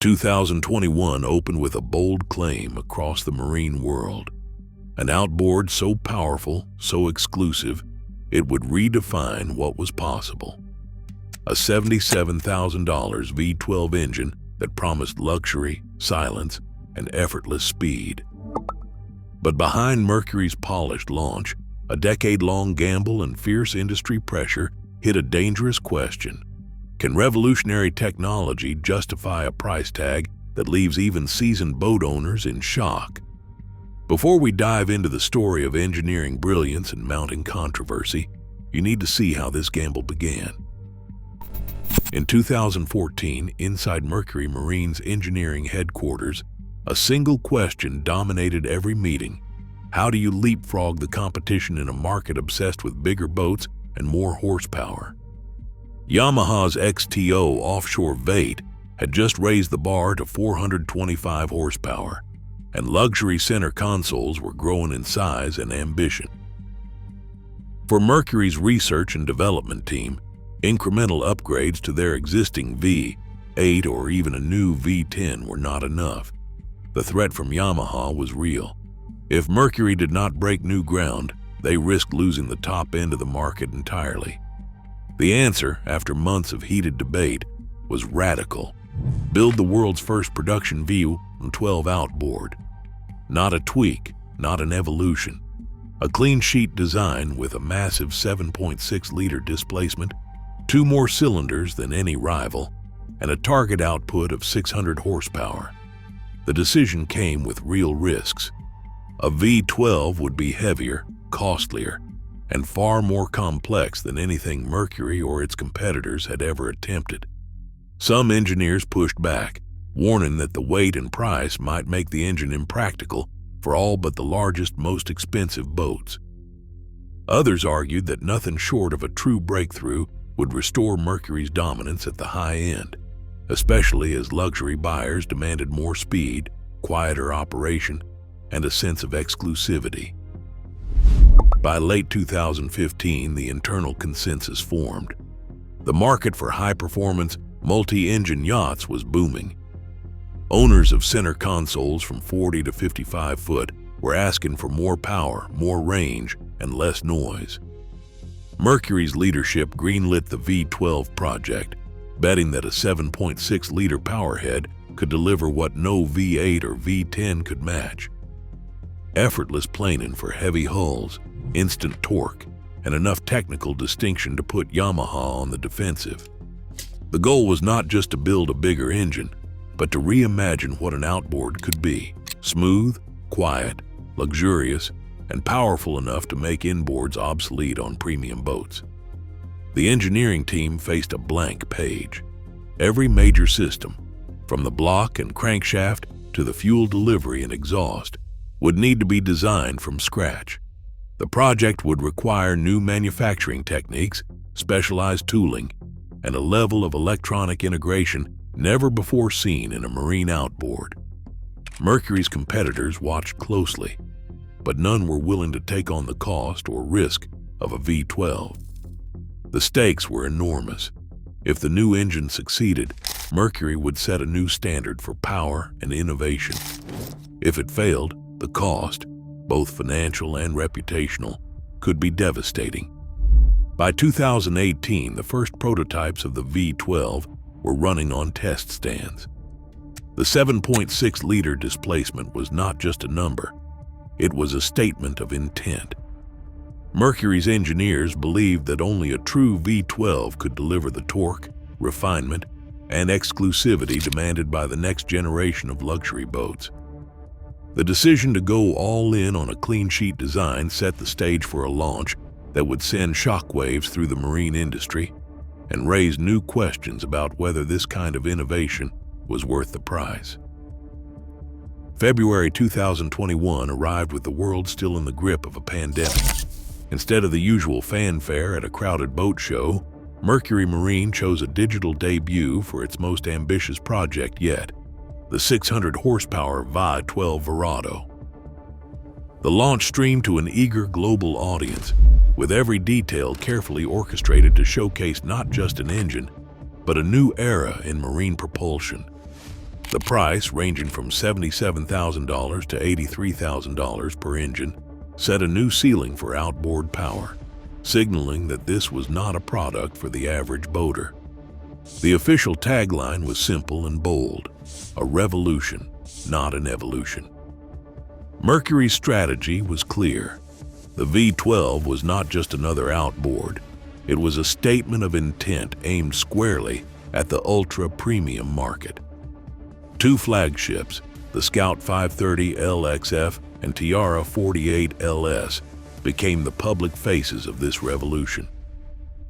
2021 opened with a bold claim across the marine world. An outboard so powerful, so exclusive, it would redefine what was possible. A $77,000 V12 engine that promised luxury, silence, and effortless speed. But behind Mercury's polished launch, a decade-long gamble and fierce industry pressure hit a dangerous question. Can revolutionary technology justify a price tag that leaves even seasoned boat owners in shock? Before we dive into the story of engineering brilliance and mounting controversy, you need to see how this gamble began. In 2014, inside Mercury Marine's engineering headquarters, a single question dominated every meeting. How do you leapfrog the competition in a market obsessed with bigger boats and more horsepower? Yamaha's XTO offshore Vate had just raised the bar to 425 horsepower, and luxury center consoles were growing in size and ambition. For Mercury's research and development team, incremental upgrades to their existing V8 or even a new V10 were not enough. The threat from Yamaha was real. If Mercury did not break new ground, they risked losing the top end of the market entirely. The answer, after months of heated debate, was radical. Build the world's first production V12 outboard. Not a tweak, not an evolution. A clean sheet design with a massive 7.6-liter displacement, 2 more cylinders than any rival, and a target output of 600 horsepower. The decision came with real risks. A V12 would be heavier, costlier, and far more complex than anything Mercury or its competitors had ever attempted. Some engineers pushed back, warning that the weight and price might make the engine impractical for all but the largest, most expensive boats. Others argued that nothing short of a true breakthrough would restore Mercury's dominance at the high end, especially as luxury buyers demanded more speed, quieter operation, and a sense of exclusivity. By late 2015, the internal consensus formed. The market for high-performance, multi-engine yachts was booming. Owners of center consoles from 40 to 55 foot were asking for more power, more range, and less noise. Mercury's leadership greenlit the V12 project, betting that a 7.6-liter powerhead could deliver what no V8 or V10 could match. Effortless planing for heavy hulls, instant torque, and enough technical distinction to put Yamaha on the defensive. The goal was not just to build a bigger engine, but to reimagine what an outboard could be: smooth, quiet, luxurious, and powerful enough to make inboards obsolete on premium boats. The engineering team faced a blank page. Every major system, from the block and crankshaft to the fuel delivery and exhaust, would need to be designed from scratch. The project would require new manufacturing techniques, specialized tooling, and a level of electronic integration never before seen in a marine outboard. Mercury's competitors watched closely, but none were willing to take on the cost or risk of a V12. The stakes were enormous. If the new engine succeeded, Mercury would set a new standard for power and innovation. If it failed, the cost, both financial and reputational, could be devastating. By 2018, the first prototypes of the V12 were running on test stands. The 7.6-liter displacement was not just a number, it was a statement of intent. Mercury's engineers believed that only a true V12 could deliver the torque, refinement, and exclusivity demanded by the next generation of luxury boats. The decision to go all in on a clean sheet design set the stage for a launch that would send shockwaves through the marine industry and raise new questions about whether this kind of innovation was worth the price. February 2021 arrived with the world still in the grip of a pandemic. Instead of the usual fanfare at a crowded boat show, Mercury Marine chose a digital debut for its most ambitious project yet, the 600-horsepower V12 Verado. The launch streamed to an eager global audience, with every detail carefully orchestrated to showcase not just an engine, but a new era in marine propulsion. The price, ranging from $77,000 to $83,000 per engine, set a new ceiling for outboard power, signaling that this was not a product for the average boater. The official tagline was simple and bold: a revolution, not an evolution. Mercury's strategy was clear. The V12 was not just another outboard. It was a statement of intent aimed squarely at the ultra-premium market. Two flagships, the Scout 530 LXF and Tiara 48 LS, became the public faces of this revolution.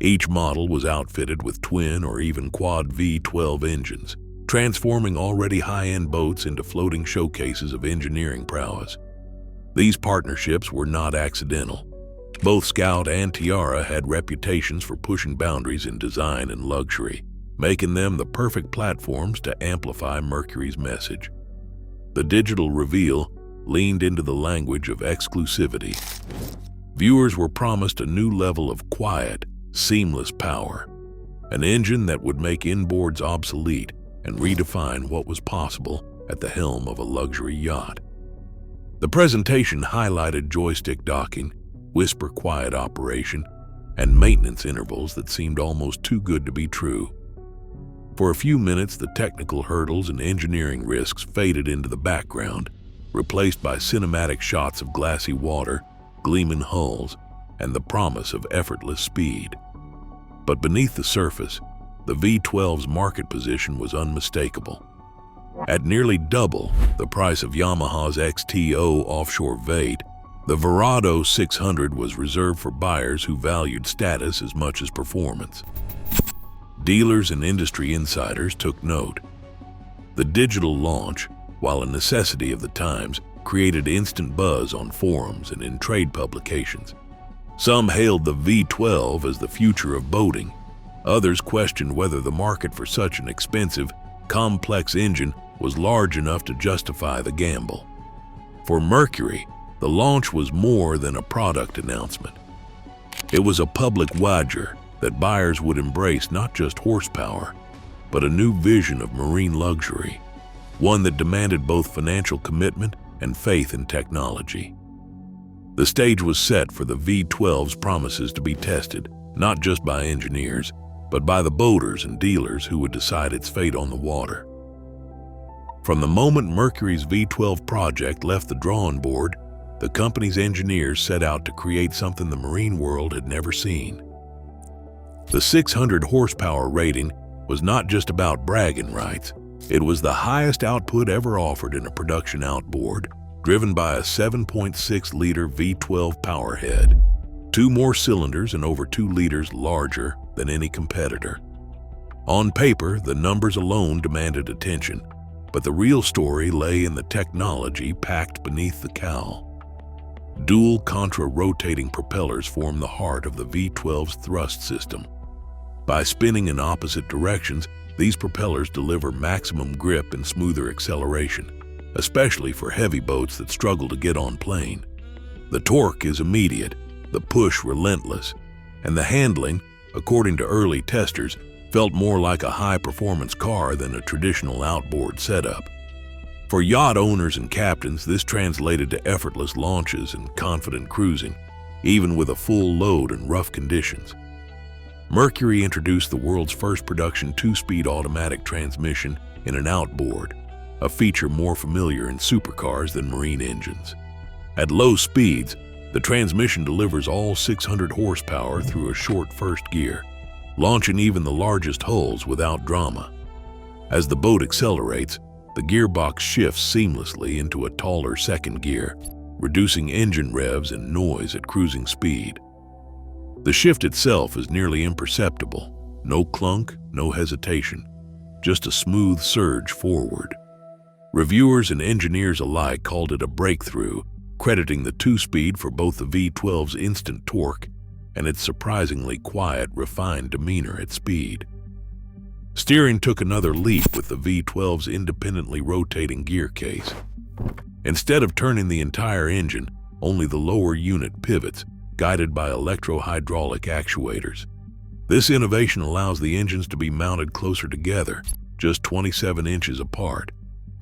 Each model was outfitted with twin or even quad V12 engines, transforming already high-end boats into floating showcases of engineering prowess. These partnerships were not accidental. Both Scout and Tiara had reputations for pushing boundaries in design and luxury, making them the perfect platforms to amplify Mercury's message. The digital reveal leaned into the language of exclusivity. Viewers were promised a new level of quiet, seamless power, an engine that would make inboards obsolete and redefine what was possible at the helm of a luxury yacht. The presentation highlighted joystick docking, whisper-quiet operation, and maintenance intervals that seemed almost too good to be true. For a few minutes, the technical hurdles and engineering risks faded into the background, replaced by cinematic shots of glassy water, gleaming hulls, and the promise of effortless speed. But beneath the surface, the V12's market position was unmistakable. At nearly double the price of Yamaha's XTO offshore Vate, the Verado 600 was reserved for buyers who valued status as much as performance. Dealers and industry insiders took note. The digital launch, while a necessity of the times, created instant buzz on forums and in trade publications. Some hailed the V12 as the future of boating. Others questioned whether the market for such an expensive, complex engine was large enough to justify the gamble. For Mercury, the launch was more than a product announcement. It was a public wager that buyers would embrace not just horsepower, but a new vision of marine luxury, one that demanded both financial commitment and faith in technology. The stage was set for the V12's promises to be tested, not just by engineers, but by the boaters and dealers who would decide its fate on the water. From the moment Mercury's V12 project left the drawing board, the company's engineers set out to create something the marine world had never seen. The 600 horsepower rating was not just about bragging rights. It was the highest output ever offered in a production outboard, driven by a 7.6-liter V12 powerhead, 2 more cylinders and over 2 liters larger than any competitor. On paper, the numbers alone demanded attention, but the real story lay in the technology packed beneath the cowl. Dual contra-rotating propellers form the heart of the V12's thrust system. By spinning in opposite directions, these propellers deliver maximum grip and smoother acceleration, especially for heavy boats that struggle to get on plane. The torque is immediate, the push relentless, and the handling, according to early testers, felt more like a high-performance car than a traditional outboard setup. For yacht owners and captains, this translated to effortless launches and confident cruising, even with a full load in rough conditions. Mercury introduced the world's first production 2-speed automatic transmission in an outboard, a feature more familiar in supercars than marine engines. At low speeds, the transmission delivers all 600 horsepower through a short first gear, launching even the largest hulls without drama. As the boat accelerates, the gearbox shifts seamlessly into a taller second gear, reducing engine revs and noise at cruising speed. The shift itself is nearly imperceptible. No clunk, no hesitation, just a smooth surge forward. Reviewers and engineers alike called it a breakthrough, crediting the 2-speed for both the V12's instant torque and its surprisingly quiet, refined demeanor at speed. Steering took another leap with the V12's independently rotating gear case. Instead of turning the entire engine, only the lower unit pivots, guided by electro-hydraulic actuators. This innovation allows the engines to be mounted closer together, just 27 inches apart,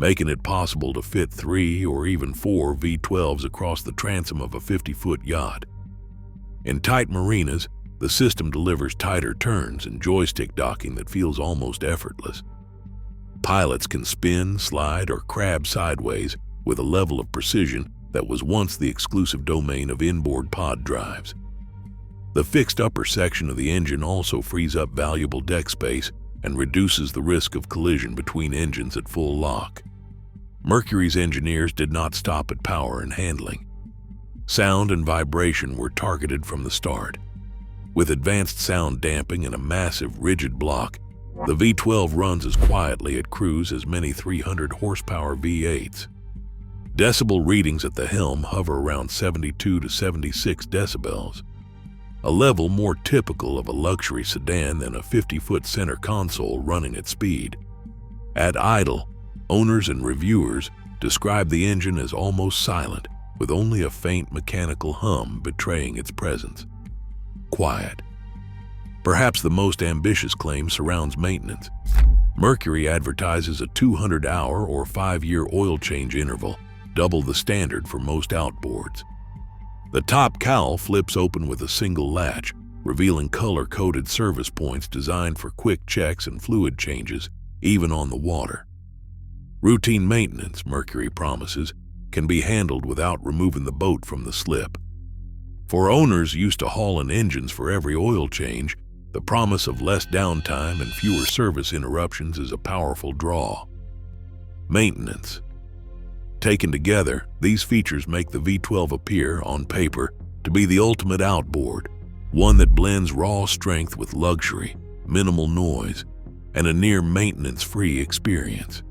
making it possible to fit 3 or even 4 V12s across the transom of a 50-foot yacht. In tight marinas, the system delivers tighter turns and joystick docking that feels almost effortless. Pilots can spin, slide, or crab sideways with a level of precision that was once the exclusive domain of inboard pod drives. The fixed upper section of the engine also frees up valuable deck space and reduces the risk of collision between engines at full lock. Mercury's engineers did not stop at power and handling. Sound and vibration were targeted from the start. With advanced sound damping and a massive, rigid block, the V12 runs as quietly at cruise as many 300 horsepower V8s. Decibel readings at the helm hover around 72 to 76 decibels, a level more typical of a luxury sedan than a 50-foot center console running at speed. At idle, owners and reviewers describe the engine as almost silent, with only a faint mechanical hum betraying its presence. Quiet. Perhaps the most ambitious claim surrounds maintenance. Mercury advertises a 200-hour or 5-year oil change interval, double the standard for most outboards. The top cowl flips open with a single latch, revealing color-coded service points designed for quick checks and fluid changes, even on the water. Routine maintenance, Mercury promises, can be handled without removing the boat from the slip. For owners used to hauling engines for every oil change, the promise of less downtime and fewer service interruptions is a powerful draw. Maintenance. Taken together, these features make the V12 appear, on paper, to be the ultimate outboard, one that blends raw strength with luxury, minimal noise, and a near maintenance-free experience.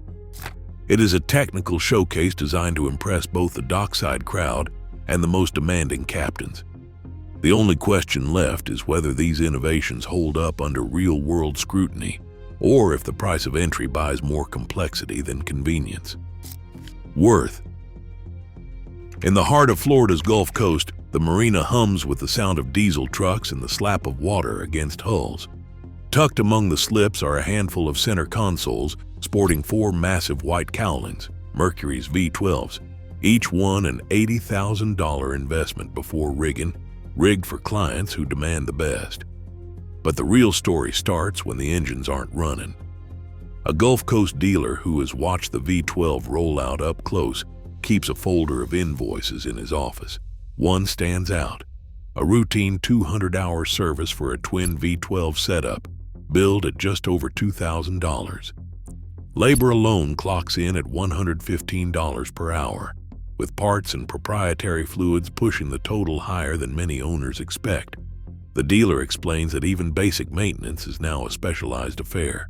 It is a technical showcase designed to impress both the dockside crowd and the most demanding captains. The only question left is whether these innovations hold up under real-world scrutiny, or if the price of entry buys more complexity than convenience. Worth. In the heart of Florida's Gulf Coast, the marina hums with the sound of diesel trucks and the slap of water against hulls. Tucked among the slips are a handful of center consoles sporting 4 massive white cowlings, Mercury's V12s, each one an $80,000 investment before rigged for clients who demand the best. But the real story starts when the engines aren't running. A Gulf Coast dealer who has watched the V12 roll out up close keeps a folder of invoices in his office. One stands out: a routine 200-hour service for a twin V12 setup, billed at just over $2,000. Labor alone clocks in at $115 per hour, with parts and proprietary fluids pushing the total higher than many owners expect. The dealer explains that even basic maintenance is now a specialized affair.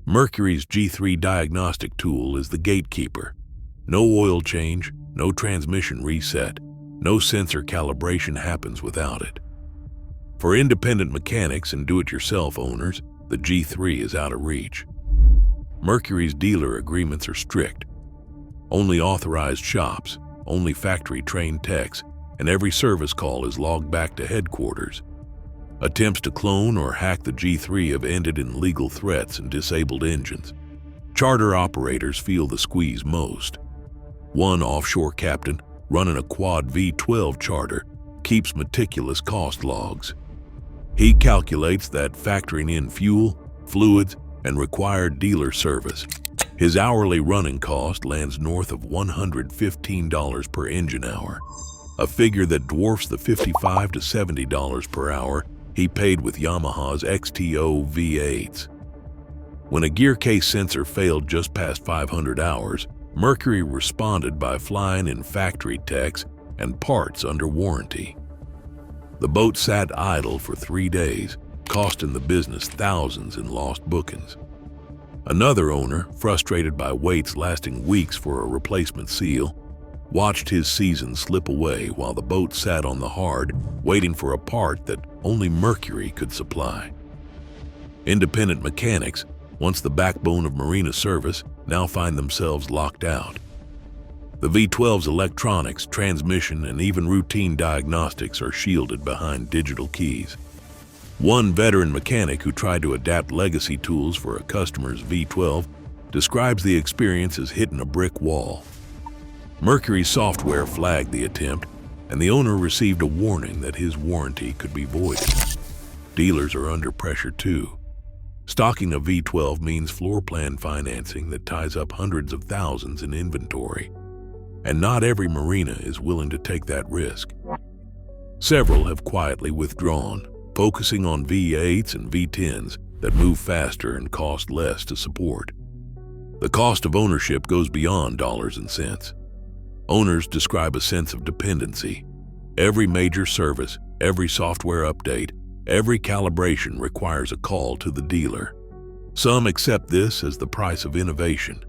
Mercury's G3 diagnostic tool is the gatekeeper. No oil change, no transmission reset, no sensor calibration happens without it. For independent mechanics and do-it-yourself owners, the G3 is out of reach. Mercury's dealer agreements are strict. Only authorized shops, only factory-trained techs, and every service call is logged back to headquarters. Attempts to clone or hack the G3 have ended in legal threats and disabled engines. Charter operators feel the squeeze most. One offshore captain, running a quad V12 charter, keeps meticulous cost logs. He calculates that, factoring in fuel, fluids, and required dealer service, his hourly running cost lands north of $115 per engine hour, a figure that dwarfs the $55 to $70 per hour he paid with Yamaha's XTO V8s. When a gearcase sensor failed just past 500 hours, Mercury responded by flying in factory techs and parts under warranty. The boat sat idle for 3 days, costing the business thousands in lost bookings. Another owner, frustrated by waits lasting weeks for a replacement seal, watched his season slip away while the boat sat on the hard, waiting for a part that only Mercury could supply. Independent mechanics, once the backbone of marina service, now find themselves locked out. The V12's electronics, transmission, and even routine diagnostics are shielded behind digital keys. One veteran mechanic who tried to adapt legacy tools for a customer's V12 describes the experience as hitting a brick wall. Mercury's software flagged the attempt, and the owner received a warning that his warranty could be voided. Dealers are under pressure too. Stocking a V12 means floor plan financing that ties up hundreds of thousands in inventory, and not every marina is willing to take that risk. Several have quietly withdrawn, focusing on V8s and V10s that move faster and cost less to support. The cost of ownership goes beyond dollars and cents. Owners describe a sense of dependency. Every major service, every software update, every calibration requires a call to the dealer. Some accept this as the price of innovation.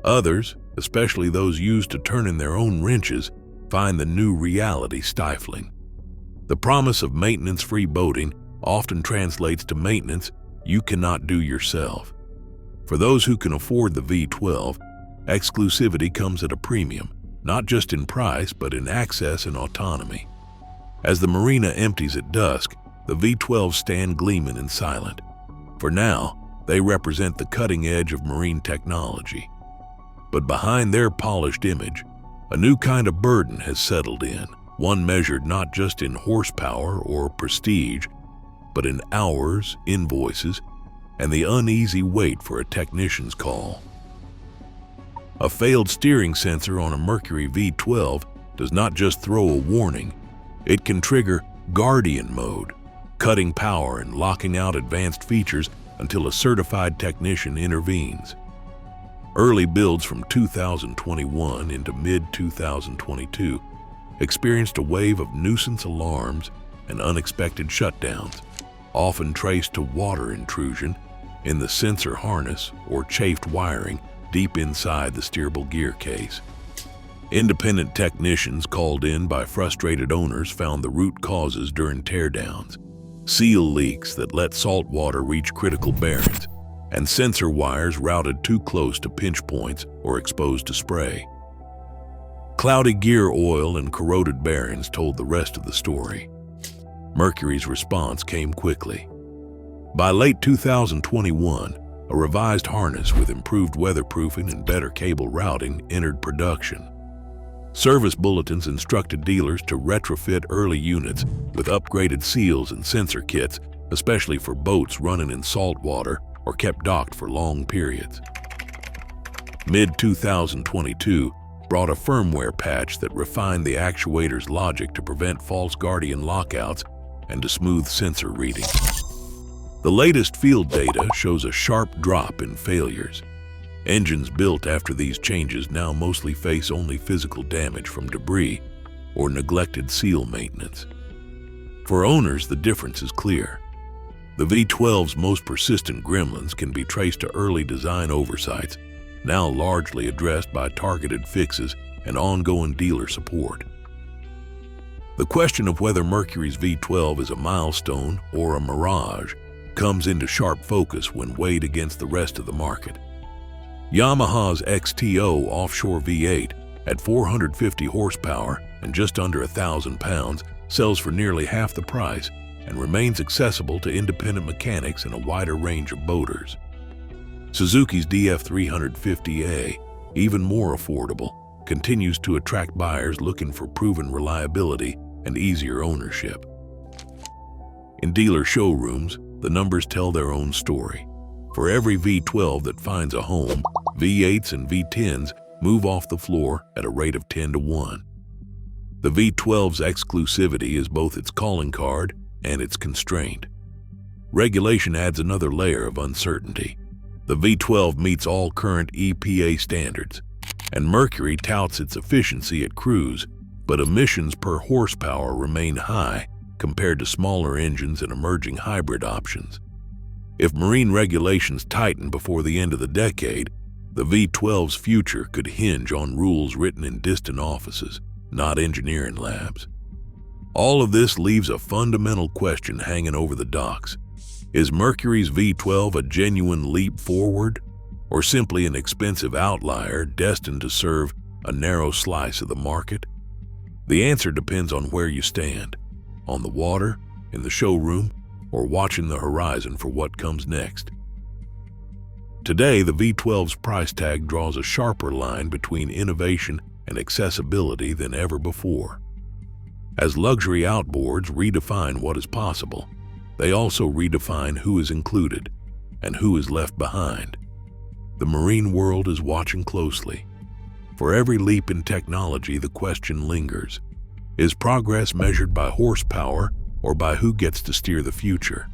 Others, especially those used to turning their own wrenches, find the new reality stifling. The promise of maintenance-free boating often translates to maintenance you cannot do yourself. For those who can afford the V12, exclusivity comes at a premium, not just in price but in access and autonomy. As the marina empties at dusk, the V12s stand gleaming and silent. For now, they represent the cutting edge of marine technology. But behind their polished image, a new kind of burden has settled in, one measured not just in horsepower or prestige, but in hours, invoices, and the uneasy wait for a technician's call. A failed steering sensor on a Mercury V12 does not just throw a warning, it can trigger guardian mode, cutting power and locking out advanced features until a certified technician intervenes. Early builds from 2021 into mid-2022 experienced a wave of nuisance alarms and unexpected shutdowns, often traced to water intrusion in the sensor harness or chafed wiring deep inside the steerable gear case. Independent technicians called in by frustrated owners found the root causes during teardowns: seal leaks that let salt water reach critical bearings, and sensor wires routed too close to pinch points or exposed to spray. Cloudy gear oil and corroded bearings told the rest of the story. Mercury's response came quickly. By late 2021, a revised harness with improved weatherproofing and better cable routing entered production. Service bulletins instructed dealers to retrofit early units with upgraded seals and sensor kits, especially for boats running in salt water or kept docked for long periods. Mid-2022 brought a firmware patch that refined the actuator's logic to prevent false guardian lockouts and to smooth sensor readings. The latest field data shows a sharp drop in failures. Engines built after these changes now mostly face only physical damage from debris or neglected seal maintenance. For owners, the difference is clear. The V12's most persistent gremlins can be traced to early design oversights, now largely addressed by targeted fixes and ongoing dealer support. The question of whether Mercury's V12 is a milestone or a mirage comes into sharp focus when weighed against the rest of the market. Yamaha's XTO offshore V8 at 450 horsepower and just under 1,000 pounds sells for nearly half the price and remains accessible to independent mechanics and a wider range of boaters. Suzuki's DF350A, even more affordable, continues to attract buyers looking for proven reliability and easier ownership. In dealer showrooms, the numbers tell their own story. For every V12 that finds a home, V8s and V10s move off the floor at a rate of 10 to 1. The V12's exclusivity is both its calling card and its constraint. Regulation adds another layer of uncertainty. The V12 meets all current EPA standards, and Mercury touts its efficiency at cruise, but emissions per horsepower remain high compared to smaller engines and emerging hybrid options. If marine regulations tighten before the end of the decade, the V12's future could hinge on rules written in distant offices, not engineering labs. All of this leaves a fundamental question hanging over the docks. Is Mercury's V12 a genuine leap forward, or simply an expensive outlier destined to serve a narrow slice of the market? The answer depends on where you stand, on the water, in the showroom, or watching the horizon for what comes next. Today, the V12's price tag draws a sharper line between innovation and accessibility than ever before. As luxury outboards redefine what is possible, they also redefine who is included and who is left behind. The marine world is watching closely. For every leap in technology, the question lingers: is progress measured by horsepower or by who gets to steer the future?